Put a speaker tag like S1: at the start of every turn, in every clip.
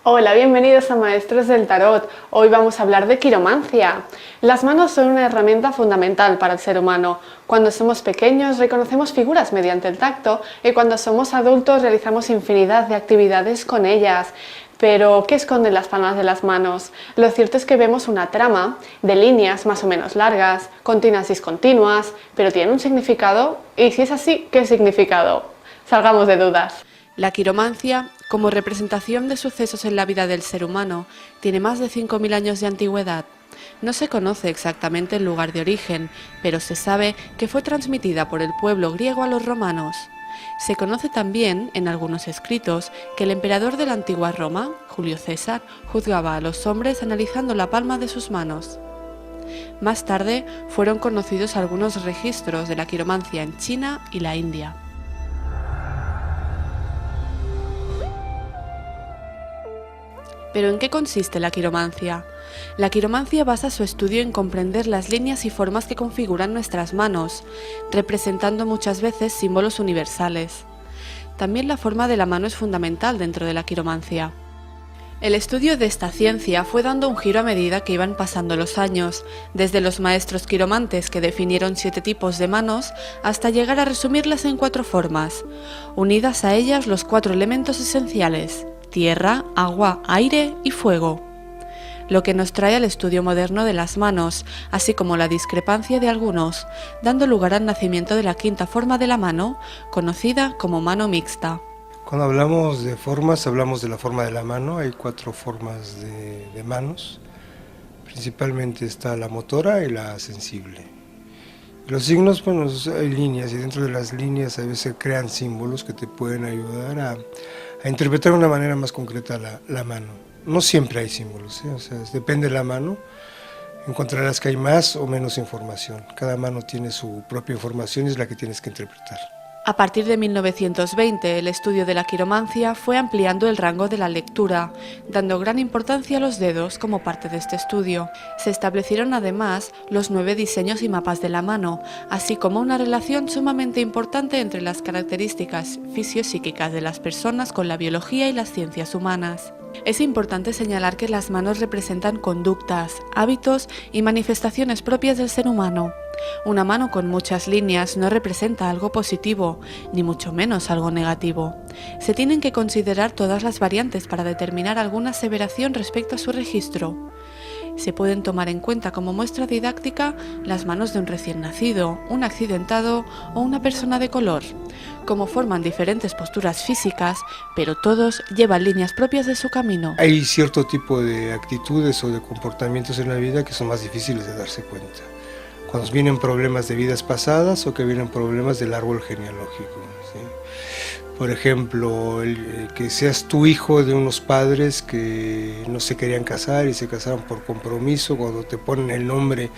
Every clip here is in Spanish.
S1: Hola, bienvenidos a Maestros del Tarot. Hoy vamos a hablar de quiromancia. Las manos son una herramienta fundamental para el ser humano. Cuando somos pequeños reconocemos figuras mediante el tacto y cuando somos adultos realizamos infinidad de actividades con ellas. Pero, ¿qué esconden las palmas de las manos? Lo cierto es que vemos una trama de líneas más o menos largas, continuas y discontinuas, pero ¿tiene un significado? Y si es así, ¿qué significado? Salgamos de dudas.
S2: La quiromancia, como representación de sucesos en la vida del ser humano, tiene más de 5.000 años de antigüedad. No se conoce exactamente el lugar de origen, pero se sabe que fue transmitida por el pueblo griego a los romanos. Se conoce también, en algunos escritos, que el emperador de la antigua Roma, Julio César, juzgaba a los hombres analizando la palma de sus manos. Más tarde fueron conocidos algunos registros de la quiromancia en China y la India. ¿Pero en qué consiste la quiromancia? La quiromancia basa su estudio en comprender las líneas y formas que configuran nuestras manos, representando muchas veces símbolos universales. También la forma de la mano es fundamental dentro de la quiromancia. El estudio de esta ciencia fue dando un giro a medida que iban pasando los años, desde los maestros quiromantes que definieron 7 tipos de manos hasta llegar a resumirlas en 4 formas, unidas a ellas los 4 elementos esenciales: tierra, agua, aire y fuego. Lo que nos trae al estudio moderno de las manos, así como la discrepancia de algunos, dando lugar al nacimiento de la 5ª forma de la mano, conocida como mano mixta.
S3: Cuando hablamos de formas, hablamos de la forma de la mano. Hay 4 formas de manos. Principalmente está la motora y la sensible. Los signos, bueno, hay líneas, y dentro de las líneas a veces se crean símbolos que te pueden ayudar a interpretar de una manera más concreta la mano. No siempre hay símbolos, o sea, depende de la mano, encontrarás que hay más o menos información. Cada mano tiene su propia información y es la que tienes que interpretar.
S2: A partir de 1920, el estudio de la quiromancia fue ampliando el rango de la lectura, dando gran importancia a los dedos como parte de este estudio. Se establecieron además los 9 diseños y mapas de la mano, así como una relación sumamente importante entre las características fisiopsíquicas de las personas con la biología y las ciencias humanas. Es importante señalar que las manos representan conductas, hábitos y manifestaciones propias del ser humano. Una mano con muchas líneas no representa algo positivo, ni mucho menos algo negativo. Se tienen que considerar todas las variantes para determinar alguna aseveración respecto a su registro. Se pueden tomar en cuenta como muestra didáctica las manos de un recién nacido, un accidentado o una persona de color. Como forman diferentes posturas físicas, pero todos llevan líneas propias de su camino.
S3: Hay cierto tipo de actitudes o de comportamientos en la vida que son más difíciles de darse cuenta. Cuando vienen problemas de vidas pasadas o que vienen problemas del árbol genealógico, ¿sí? Por ejemplo, que seas tu hijo de unos padres que no se querían casar y se casaron por compromiso, cuando te ponen el nombre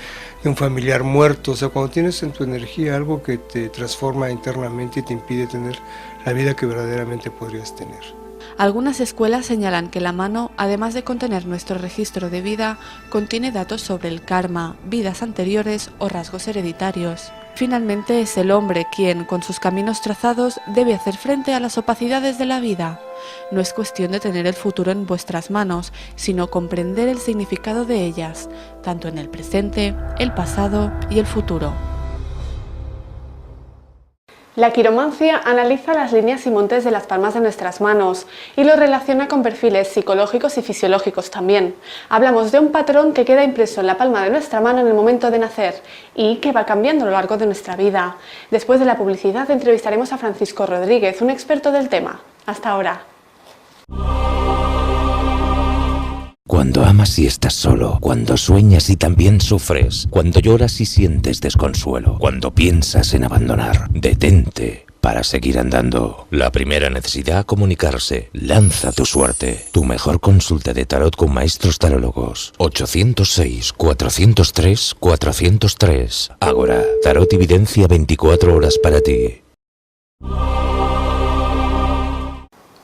S3: de un familiar muerto, o sea, cuando tienes en tu energía algo que te transforma internamente y te impide tener la vida que verdaderamente podrías tener.
S2: Algunas escuelas señalan que la mano, además de contener nuestro registro de vida, contiene datos sobre el karma, vidas anteriores o rasgos hereditarios. Finalmente es el hombre quien, con sus caminos trazados, debe hacer frente a las opacidades de la vida. No es cuestión de tener el futuro en vuestras manos, sino comprender el significado de ellas, tanto en el presente, el pasado y el futuro.
S1: La quiromancia analiza las líneas y montes de las palmas de nuestras manos y lo relaciona con perfiles psicológicos y fisiológicos también. Hablamos de un patrón que queda impreso en la palma de nuestra mano en el momento de nacer y que va cambiando a lo largo de nuestra vida. Después de la publicidad entrevistaremos a Francisco Rodríguez, un experto del tema. Hasta ahora.
S4: Cuando amas y estás solo, cuando sueñas y también sufres, cuando lloras y sientes desconsuelo, cuando piensas en abandonar, detente para seguir andando. La primera necesidad, comunicarse. Lanza tu suerte. Tu mejor consulta de tarot con maestros tarólogos. 806-403-403. Ágora, tarot y videncia 24 horas para ti.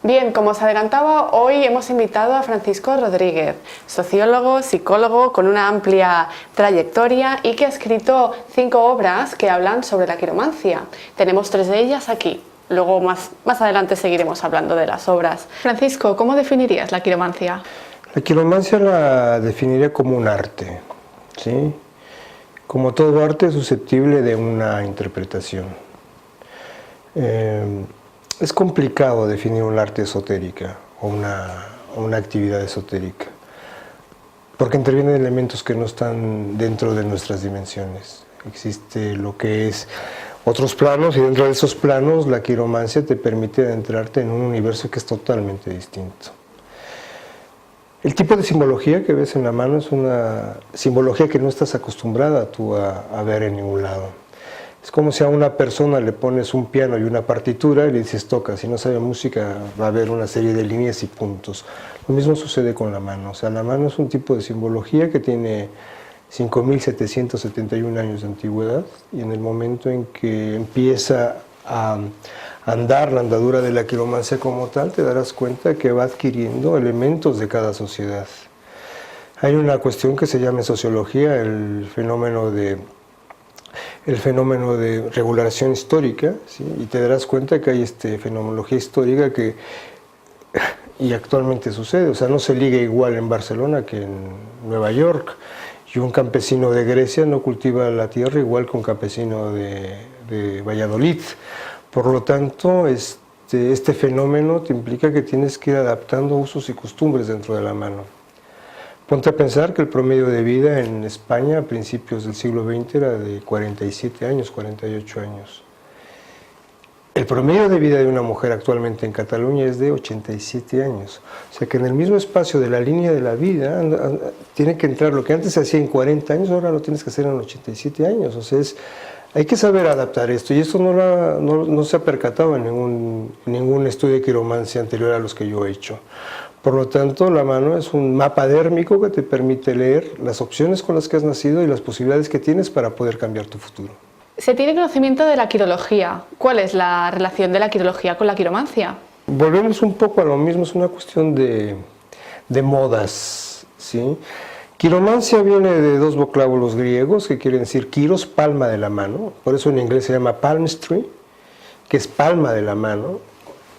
S1: Bien, como os adelantaba, hoy hemos invitado a Francisco Rodríguez, sociólogo, psicólogo con una amplia trayectoria y que ha escrito 5 obras que hablan sobre la quiromancia. Tenemos 3 de ellas aquí. luego más adelante seguiremos hablando de las obras. Francisco, ¿cómo definirías la quiromancia?
S3: La quiromancia la definiría como un arte, ¿sí? Como todo arte es susceptible de una interpretación. Es complicado definir un arte esotérica o una actividad esotérica, porque intervienen elementos que no están dentro de nuestras dimensiones. Existe lo que es otros planos y dentro de esos planos la quiromancia te permite adentrarte en un universo que es totalmente distinto. El tipo de simbología que ves en la mano es una simbología que no estás acostumbrada tú a ver en ningún lado. Es como si a una persona le pones un piano y una partitura y le dices toca. Si no sabe música va a haber una serie de líneas y puntos. Lo mismo sucede con la mano. O sea, la mano es un tipo de simbología que tiene 5.771 años de antigüedad y en el momento en que empieza a andar la andadura de la quiromancia como tal, te darás cuenta que va adquiriendo elementos de cada sociedad. Hay una cuestión que se llama en sociología el fenómeno de regulación histórica, ¿sí? Y te darás cuenta que hay fenomenología histórica y actualmente sucede, o sea, no se liga igual en Barcelona que en Nueva York, y un campesino de Grecia no cultiva la tierra igual que un campesino de Valladolid. Por lo tanto, este fenómeno te implica que tienes que ir adaptando usos y costumbres dentro de la mano. Ponte a pensar que el promedio de vida en España a principios del siglo XX era de 47 años, 48 años. El promedio de vida de una mujer actualmente en Cataluña es de 87 años. O sea que en el mismo espacio de la línea de la vida tiene que entrar lo que antes se hacía en 40 años, ahora lo tienes que hacer en 87 años. O sea, hay que saber adaptar esto y esto no se ha percatado en ningún estudio de quiromancia anterior a los que yo he hecho. Por lo tanto, la mano es un mapa dérmico que te permite leer las opciones con las que has nacido y las posibilidades que tienes para poder cambiar tu futuro.
S1: Se tiene conocimiento de la quirología. ¿Cuál es la relación de la quirología con la quiromancia?
S3: Volvemos un poco a lo mismo, es una cuestión de modas, ¿sí? Quiromancia viene de dos vocablos griegos que quieren decir kiros, palma de la mano, por eso en inglés se llama palmistry, que es palma de la mano.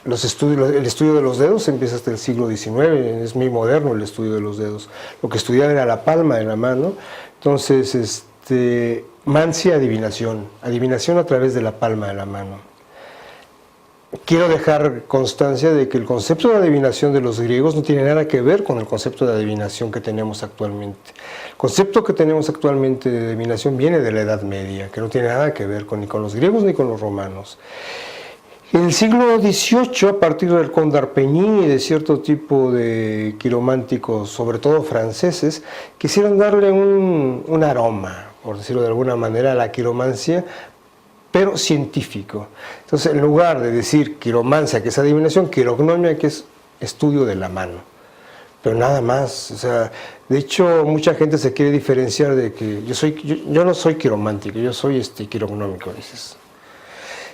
S3: El estudio de los dedos empieza hasta el siglo XIX, es muy moderno el estudio de los dedos. Lo que estudiaba era la palma de la mano, entonces mancia, adivinación a través de la palma de la mano. Quiero dejar constancia de que el concepto de adivinación de los griegos no tiene nada que ver con el concepto de adivinación que tenemos actualmente. El concepto que tenemos actualmente de adivinación viene de la Edad Media, que no tiene nada que ver ni con los griegos ni con los romanos. En el siglo XVIII, a partir del Conde d'Arpegny y de cierto tipo de quirománticos, sobre todo franceses, quisieron darle un aroma, por decirlo de alguna manera, a la quiromancia, pero científico. Entonces, en lugar de decir quiromancia, que es adivinación, quirognomia, que es estudio de la mano. Pero nada más, o sea, de hecho, mucha gente se quiere diferenciar de que yo no soy quiromántico, yo soy quirognómico, dices.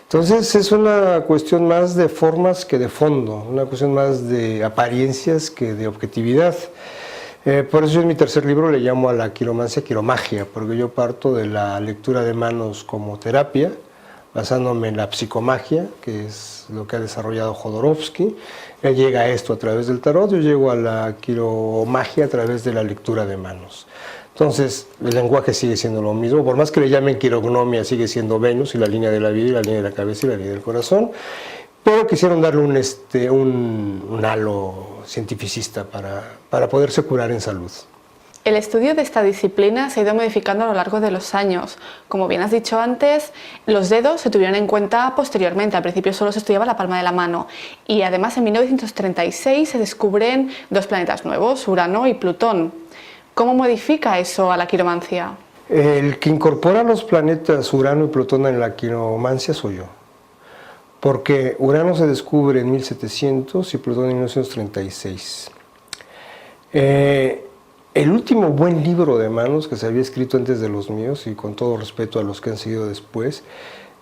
S3: Entonces es una cuestión más de formas que de fondo, una cuestión más de apariencias que de objetividad. Por eso en mi tercer libro le llamo a la quiromancia quiromagia, porque yo parto de la lectura de manos como terapia, basándome en la psicomagia, que es lo que ha desarrollado Jodorowsky. Él llega a esto a través del tarot, yo llego a la quiromagia a través de la lectura de manos. Entonces, el lenguaje sigue siendo lo mismo, por más que le llamen quirognomia, sigue siendo Venus y la línea de la vida y la línea de la cabeza y la línea del corazón, pero quisieron darle un halo cientificista para poderse curar en salud.
S1: El estudio de esta disciplina se ha ido modificando a lo largo de los años. Como bien has dicho antes, los dedos se tuvieron en cuenta posteriormente. Al principio solo se estudiaba la palma de la mano. Y además en 1936 se descubren dos planetas nuevos, Urano y Plutón. ¿Cómo modifica eso a la quiromancia?
S3: El que incorpora los planetas Urano y Plutón en la quiromancia soy yo. Porque Urano se descubre en 1700 y Plutón en 1936. El último buen libro de manos que se había escrito antes de los míos, y con todo respeto a los que han seguido después,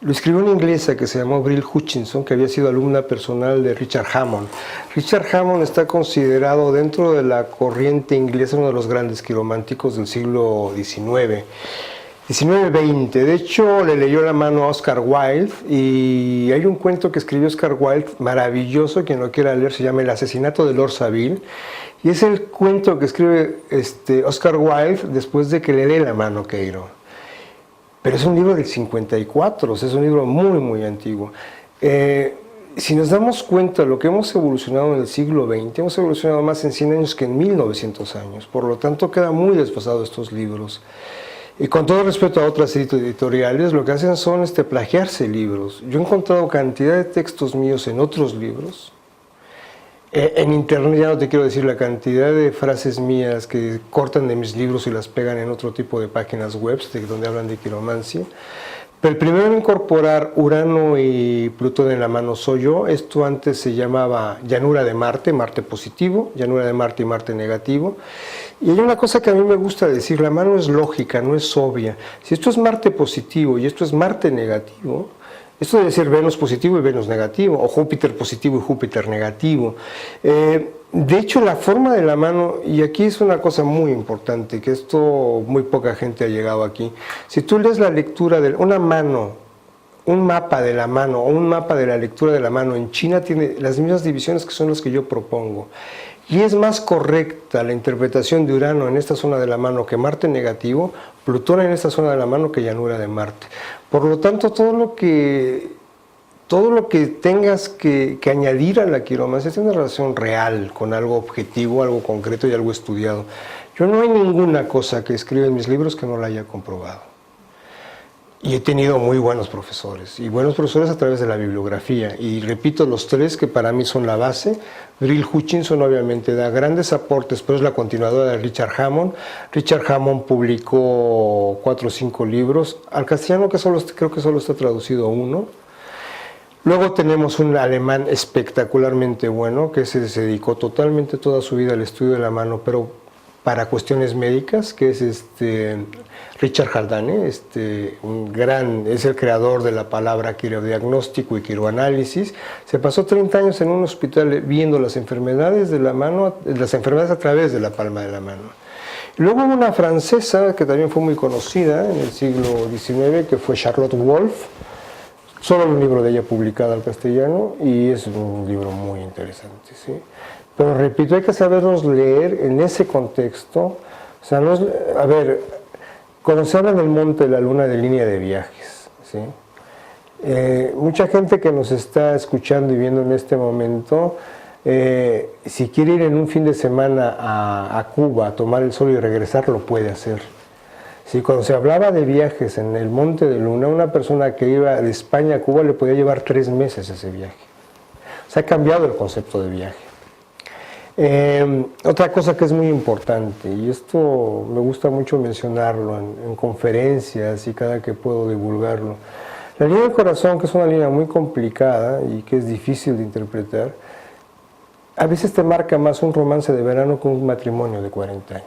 S3: lo escribió una inglesa que se llamó Brill Hutchinson, que había sido alumna personal de Richard Hammond. Richard Hammond está considerado dentro de la corriente inglesa uno de los grandes quirománticos del siglo XIX. 19-20. De hecho, le leyó la mano a Oscar Wilde y hay un cuento que escribió Oscar Wilde maravilloso, quien lo quiera leer, se llama El asesinato de Lord Savile. Y es el cuento que escribe Oscar Wilde después de que le dé la mano a Queiro. Pero es un libro del 54, o sea, es un libro muy, muy antiguo. Si nos damos cuenta de lo que hemos evolucionado en el siglo XX, hemos evolucionado más en 100 años que en 1900 años. Por lo tanto, quedan muy desfasados estos libros. Y con todo respeto a otras editoriales, lo que hacen son plagiarse libros. Yo he encontrado cantidad de textos míos en otros libros. En internet ya no te quiero decir la cantidad de frases mías que cortan de mis libros y las pegan en otro tipo de páginas web donde hablan de quiromancia. Pero el primero en incorporar Urano y Plutón en la mano soy yo. Esto antes se llamaba llanura de Marte, Marte positivo, llanura de Marte y Marte negativo. Y hay una cosa que a mí me gusta decir, la mano es lógica, no es obvia. Si esto es Marte positivo y esto es Marte negativo, esto debe ser Venus positivo y Venus negativo, o Júpiter positivo y Júpiter negativo. De hecho, la forma de la mano, y aquí es una cosa muy importante, que esto muy poca gente ha llegado aquí. Si tú lees la lectura de una mano, un mapa de la mano o un mapa de la lectura de la mano en China, tiene las mismas divisiones que son las que yo propongo. Y es más correcta la interpretación de Urano en esta zona de la mano que Marte negativo, Plutón en esta zona de la mano que llanura de Marte. Por lo tanto, todo lo que tengas que añadir a la quiromancia tiene una relación real con algo objetivo, algo concreto y algo estudiado. Yo no hay ninguna cosa que escriba en mis libros que no la haya comprobado. Y he tenido muy buenos profesores, y buenos profesores a través de la bibliografía. Y repito, los tres que para mí son la base. Brill Hutchinson obviamente da grandes aportes, pero es la continuadora de Richard Hammond. Richard Hammond publicó 4 o 5 libros. Al castellano creo que solo está traducido uno. Luego tenemos un alemán espectacularmente bueno, que se dedicó totalmente toda su vida al estudio de la mano, pero para cuestiones médicas, que es Richard Haldane, es el creador de la palabra quirodiagnóstico y quiroanálisis. Se pasó 30 años en un hospital viendo las enfermedades de la mano, las enfermedades a través de la palma de la mano. Luego una francesa que también fue muy conocida en el siglo XIX, que fue Charlotte Wolff. Solo un libro de ella publicado al castellano y es un libro muy interesante, ¿sí? Pero repito, hay que sabernos leer en ese contexto. O sea, a ver, cuando se habla del monte de la luna de línea de viajes, ¿sí? Mucha gente que nos está escuchando y viendo en este momento, si quiere ir en un fin de semana a Cuba a tomar el sol y regresar, lo puede hacer. Sí, cuando se hablaba de viajes en el Monte de Luna, una persona que iba de España a Cuba le podía llevar 3 meses ese viaje. Se ha cambiado el concepto de viaje. Otra cosa que es muy importante, y esto me gusta mucho mencionarlo en conferencias y cada que puedo divulgarlo, la línea del corazón, que es una línea muy complicada y que es difícil de interpretar, a veces te marca más un romance de verano que un matrimonio de 40 años.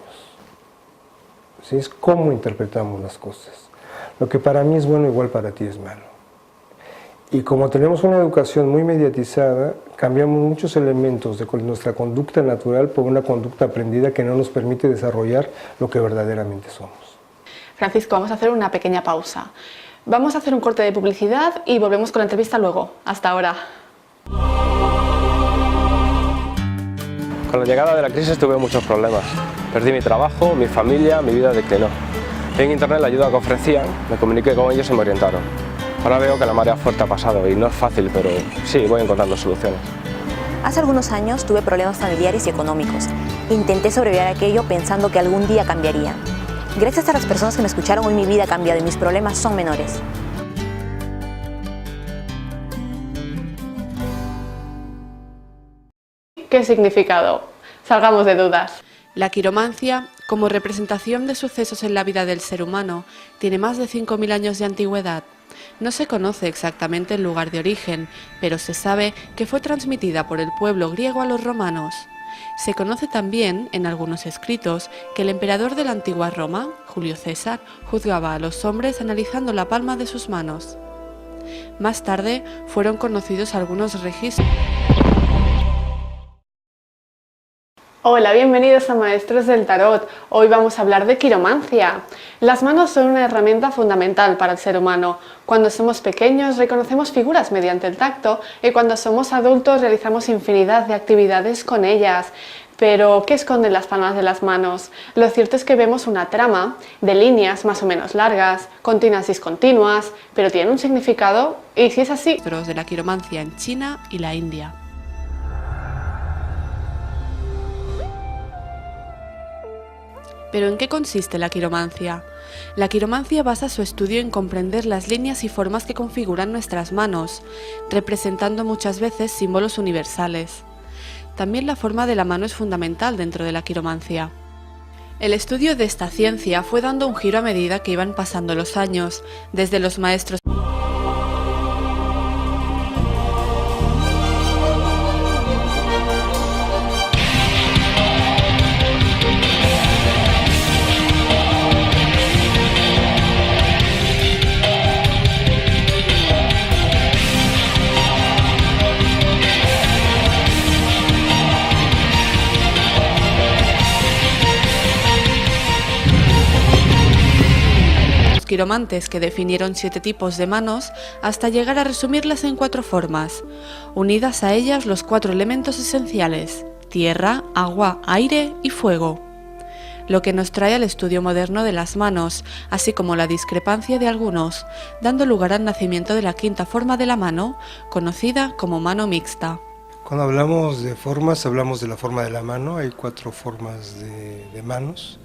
S3: ¿Sí? Es cómo interpretamos las cosas. Lo que para mí es bueno, igual para ti es malo. Y como tenemos una educación muy mediatizada, cambiamos muchos elementos de nuestra conducta natural por una conducta aprendida que no nos permite desarrollar lo que verdaderamente somos.
S1: Francisco, vamos a hacer una pequeña pausa. Vamos a hacer un corte de publicidad y volvemos con la entrevista luego. Hasta ahora.
S5: Con la llegada de la crisis tuve muchos problemas. Perdí mi trabajo, mi familia, mi vida declinó. En internet la ayuda que ofrecían, me comuniqué con ellos y me orientaron. Ahora veo que la marea fuerte ha pasado y no es fácil, pero sí, voy encontrando soluciones.
S6: Hace algunos años tuve problemas familiares y económicos. Intenté sobrevivir a aquello pensando que algún día cambiaría. Gracias a las personas que me escucharon, hoy mi vida ha cambiado y mis problemas son menores.
S1: ¿Qué significado? Salgamos de dudas.
S2: La quiromancia, como representación de sucesos en la vida del ser humano, tiene más de 5.000 años de antigüedad. No se conoce exactamente el lugar de origen, pero se sabe que fue transmitida por el pueblo griego a los romanos. Se conoce también, en algunos escritos, que el emperador de la antigua Roma, Julio César, juzgaba a los hombres analizando la palma de sus manos. Más tarde fueron conocidos algunos registros.
S1: Hola, bienvenidos a Maestros del Tarot. Hoy vamos a hablar de quiromancia. Las manos son una herramienta fundamental para el ser humano. Cuando somos pequeños reconocemos figuras mediante el tacto y cuando somos adultos realizamos infinidad de actividades con ellas. Pero, ¿qué esconden las palmas de las manos? Lo cierto es que vemos una trama de líneas más o menos largas, continuas y discontinuas, pero ¿tiene un significado? Y si es así,
S2: De la quiromancia en China y la India. ¿Pero en qué consiste la quiromancia? La quiromancia basa su estudio en comprender las líneas y formas que configuran nuestras manos, representando muchas veces símbolos universales. También la forma de la mano es fundamental dentro de la quiromancia. El estudio de esta ciencia fue dando un giro a medida que iban pasando los años, desde los maestros quiromantes que definieron 7 tipos de manos hasta llegar a resumirlas en 4 formas, unidas a ellas los 4 elementos esenciales: tierra, agua, aire y fuego. Lo que nos trae al estudio moderno de las manos, así como la discrepancia de algunos, dando lugar al nacimiento de la 5ª forma de la mano, conocida como mano mixta.
S3: Cuando hablamos de formas, hablamos de la forma de la mano. Hay 4 formas de manos.